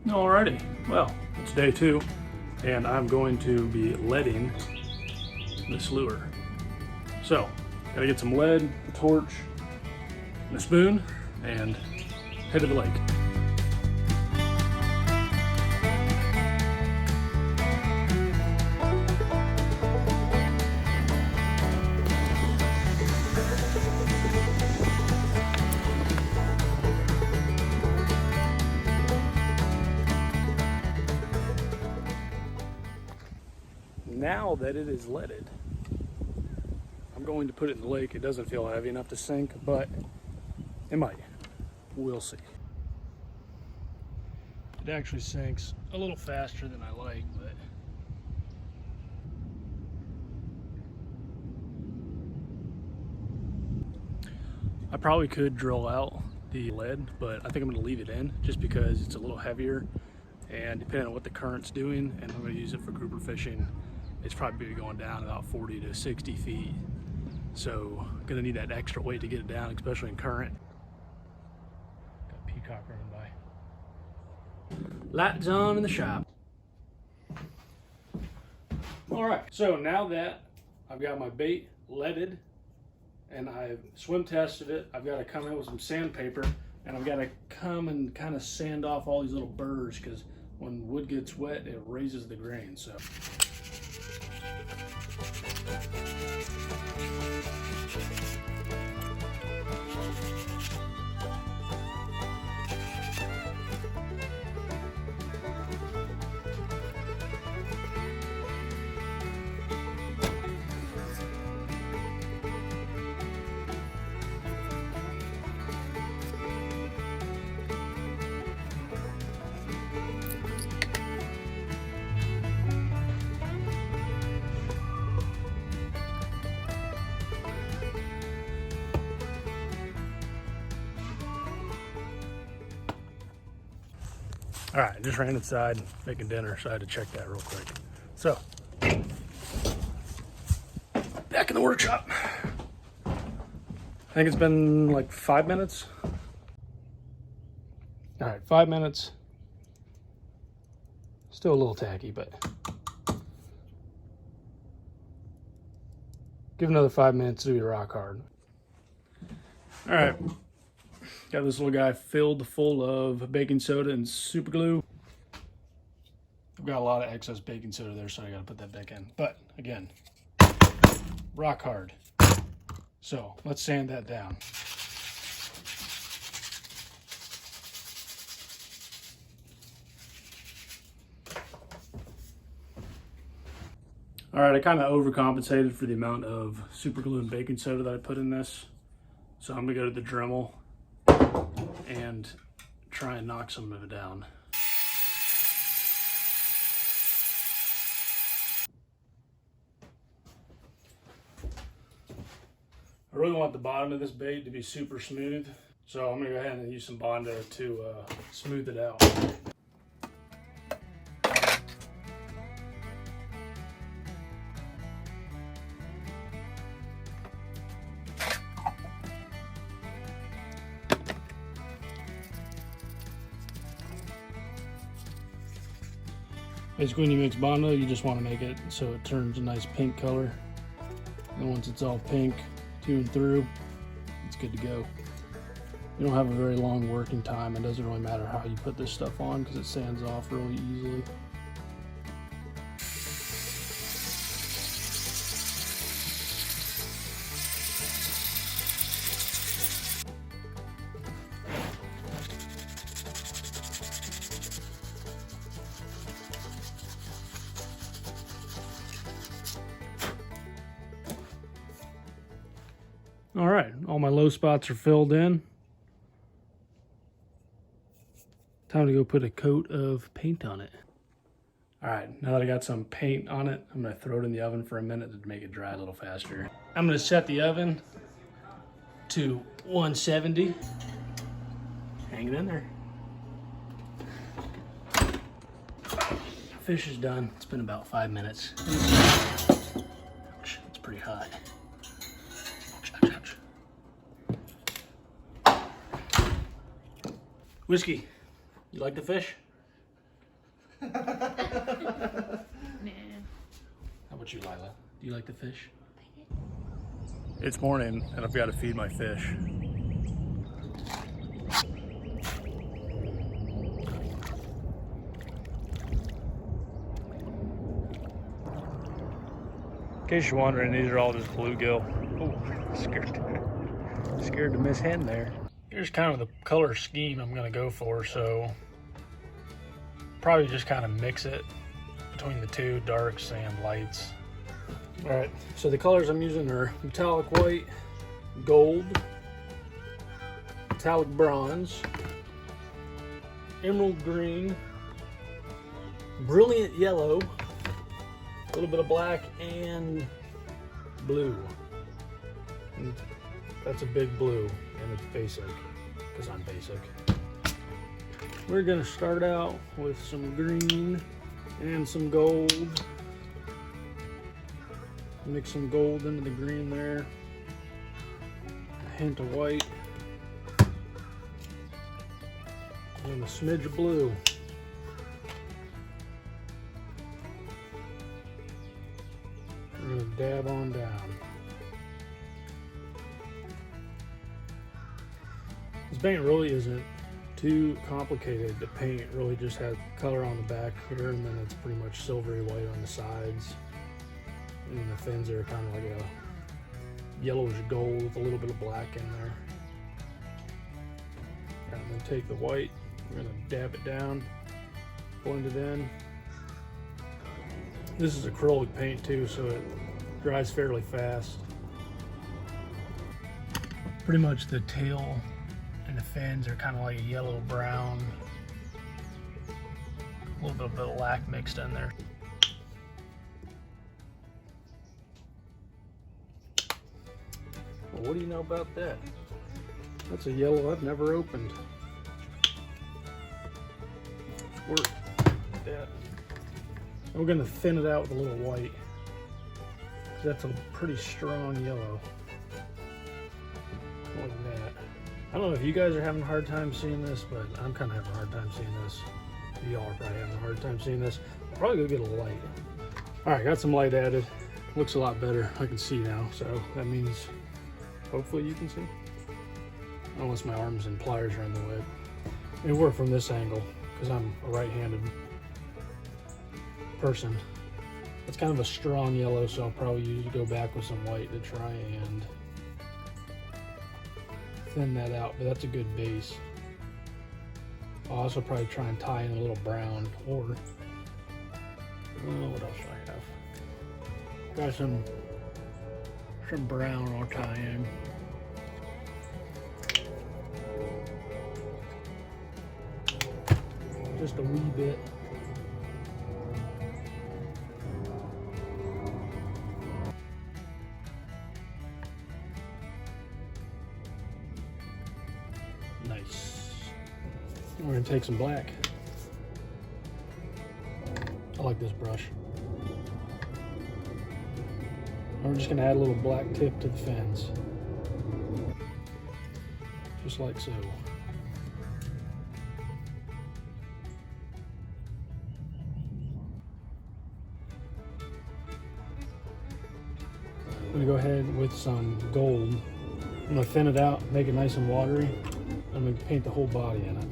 Alrighty, well, it's day 2, and I'm going to be leading this lure. So, gotta get some lead, a torch, and a spoon, and head to the lake. Now that it is leaded, I'm going to put it in the lake. It doesn't feel heavy enough to sink, but it might. We'll see. It actually sinks a little faster than I like, but I probably could drill out the lead, but I think I'm going to leave it in just because it's a little heavier, and depending on what the current's doing, and I'm going to use it for grouper fishing, it's probably going down about 40 to 60 feet. So I'm gonna need that extra weight to get it down, especially in current. Got a peacock running by. Lights on in the shop. All right, so now that I've got my bait leaded and I've swim tested it, I've got to come in with some sandpaper, and I've got to come and kind of sand off all these little burrs, because when wood gets wet, it raises the grain. So. All right, I just ran inside making dinner, so I had to check that real quick. So, back in the workshop. I think it's been like 5 minutes. All right, 5 minutes. Still a little tacky, but give another 5 minutes to be rock hard. All right. Got this little guy filled full of baking soda and super glue. I've got a lot of excess baking soda there, so I gotta put that back in. But again, rock hard. So let's sand that down. All right, I kind of overcompensated for the amount of super glue and baking soda that I put in this. So I'm gonna go to the Dremel and try and knock some of it down. I really want the bottom of this bait to be super smooth, so I'm gonna go ahead and use some Bondo to smooth it out. Basically, when you mix Bondo, you just want to make it so it turns a nice pink color. And once it's all pink, to and through, it's good to go. You don't have a very long working time. It doesn't really matter how you put this stuff on because it sands off really easily. All right, all my low spots are filled in. Time to go put a coat of paint on it. All right, now that I got some paint on it, I'm gonna throw it in the oven for a minute to make it dry a little faster. I'm gonna set the oven to 170. Hang it in there. Fish is done. It's been about 5 minutes. Ouch, it's pretty hot. Whiskey, you like the fish? Nah. How about you, Lila? Do you like to fish? It's morning and I've got to feed my fish. In case you're wondering, these are all just bluegill. Oh, scared to miss hen there. Here's kind of the color scheme I'm gonna go for, so probably just kind of mix it between the two, darks and lights. All right, so the colors I'm using are metallic white, gold, metallic bronze, emerald green, brilliant yellow, a little bit of black, and blue. And that's a big blue, and it's basic, because I'm basic. We're gonna start out with some green and some gold. Mix some gold into the green there. A hint of white. And a smidge of blue. We're gonna dab on down. This paint really isn't too complicated. The paint really just has color on the back here, and then it's pretty much silvery white on the sides. And the fins are kind of like a yellowish gold with a little bit of black in there. And then take the white, we're gonna dab it down, blend it in. This is acrylic paint too, so it dries fairly fast. Pretty much the tail and the fins are kind of like a yellow brown. A little bit of black mixed in there. Well, what do you know about that? That's a yellow I've never opened. Squirt like that. And we're gonna thin it out with a little white. That's a pretty strong yellow. Like that. I don't know if you guys are having a hard time seeing this, but I'm kind of having a hard time seeing this. Y'all are probably having a hard time seeing this. I'll probably go get a light. All right, got some light added. Looks a lot better. I can see now, so that means hopefully you can see. Unless my arms and pliers are in the way. It'll work from this angle because I'm a right-handed person. It's kind of a strong yellow, so I'll probably usually go back with some white to try and thin that out, but that's a good base. I'll also probably try and tie in a little brown, or what else do I have? Got some brown I'll tie in. Just a wee bit. Nice. We're gonna take some black. I like this brush. We're just gonna add a little black tip to the fins. Just like so. I'm gonna go ahead with some gold. I'm gonna thin it out, make it nice and watery. I'm gonna paint the whole body in it.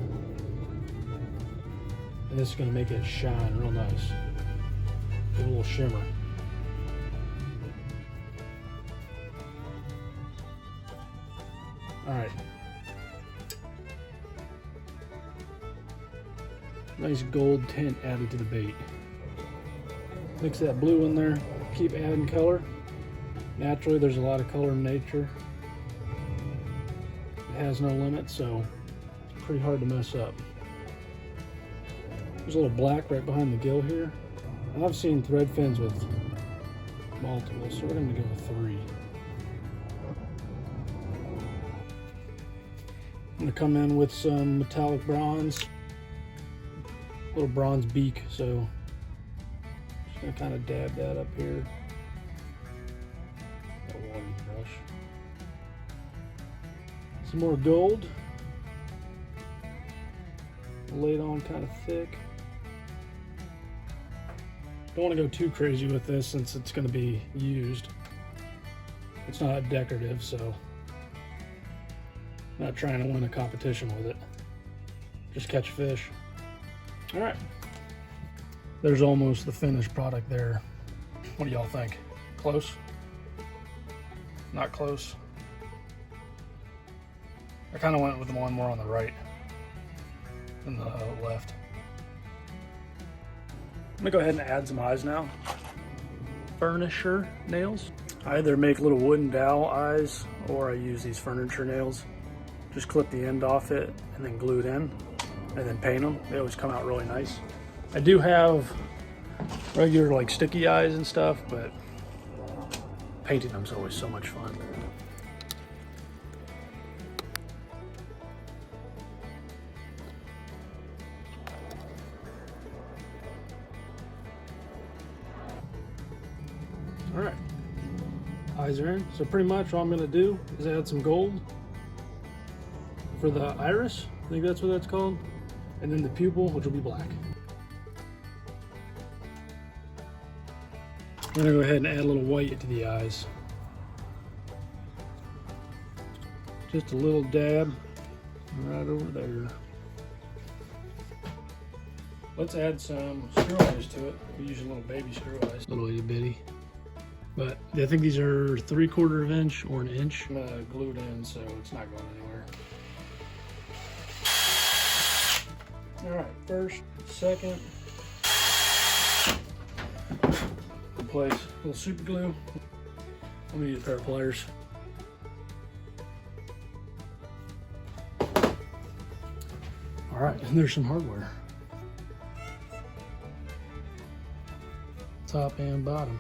And this is gonna make it shine real nice. Give it a little shimmer. All right. Nice gold tint added to the bait. Mix that blue in there, keep adding color. Naturally, there's a lot of color in nature. It has no limit, so it's pretty hard to mess up. There's a little black right behind the gill here. And I've seen thread fins with multiple, so we're gonna go with 3. I'm gonna come in with some metallic bronze, little bronze beak, so just gonna kind of dab that up here. A water brush. Some more gold. Lay it on kind of thick. Don't want to go too crazy with this since it's going to be used. It's not decorative, so I'm not trying to win a competition with it. Just catch fish. All right. There's almost the finished product there. What do y'all think? Close? Not close? I kind of went with the one more on the right than the left. I'm gonna go ahead and add some eyes now. Furniture nails. I either make little wooden dowel eyes or I use these furniture nails. Just clip the end off it and then glue it in and then paint them. They always come out really nice. I do have regular like sticky eyes and stuff, but painting them is always so much fun. All right, eyes are in. So pretty much all I'm gonna do is add some gold for the iris. I think that's what that's called. And then the pupil, which will be black. I'm gonna go ahead and add a little white to the eyes. Just a little dab right over there. Let's add some screw eyes to it. We use a little baby screw eyes, little itty bitty. But I think these are 3/4 inch or an inch. I'm gonna glue it in so it's not going anywhere. All right, first, second. In place, a little super glue. I'm gonna use a pair of pliers. All right, and there's some hardware. Top and bottom.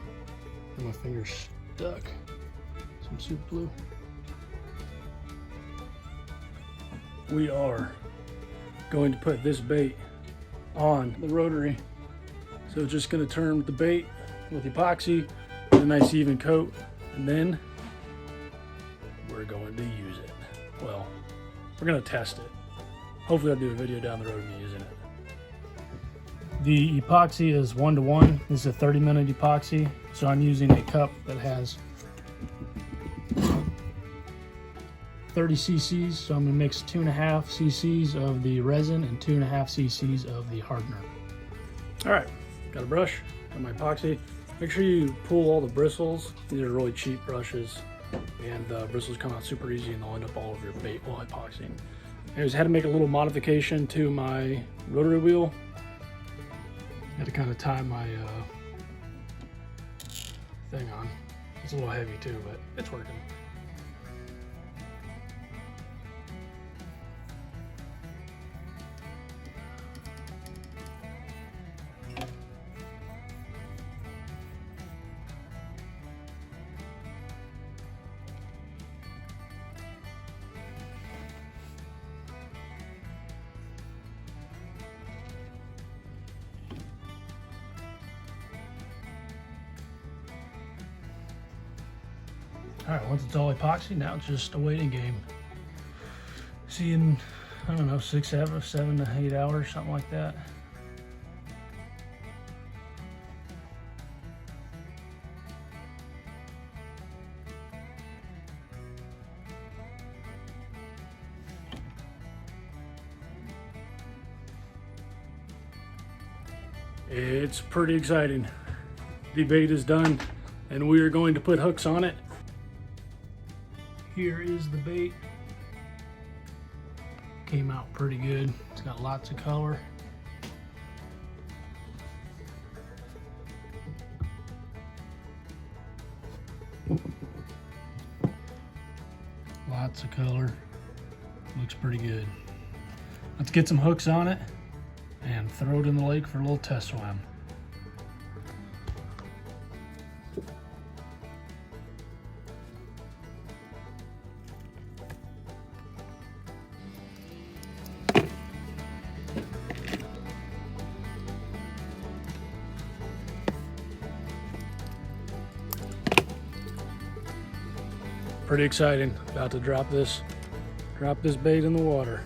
And my finger's stuck. Some super glue. We are going to put this bait on the rotary. So it's just going to turn the bait with epoxy, a nice even coat, and then we're going to use it. Well, we're going to test it. Hopefully I'll do a video down the road of me using it. The epoxy is 1:1. This is a 30-minute epoxy. So I'm using a cup that has 30 cc's. So I'm gonna mix 2.5 cc's of the resin and 2.5 cc's of the hardener. All right, got a brush, got my epoxy. Make sure you pull all the bristles. These are really cheap brushes and the bristles come out super easy and they'll end up all over your bait while epoxying. Anyways, I had to make a little modification to my rotary wheel. I had to kind of tie my thing on. It's a little heavy too, but it's working. All right, once it's all epoxy, now it's just a waiting game. See you in, I don't know, 7 to 8 hours, something like that. It's pretty exciting. The bait is done and we are going to put hooks on it. Here is the bait. Came out pretty good. It's got lots of color. Lots of color. Looks pretty good. Let's get some hooks on it and throw it in the lake for a little test swim. Pretty exciting. About to drop this bait in the water.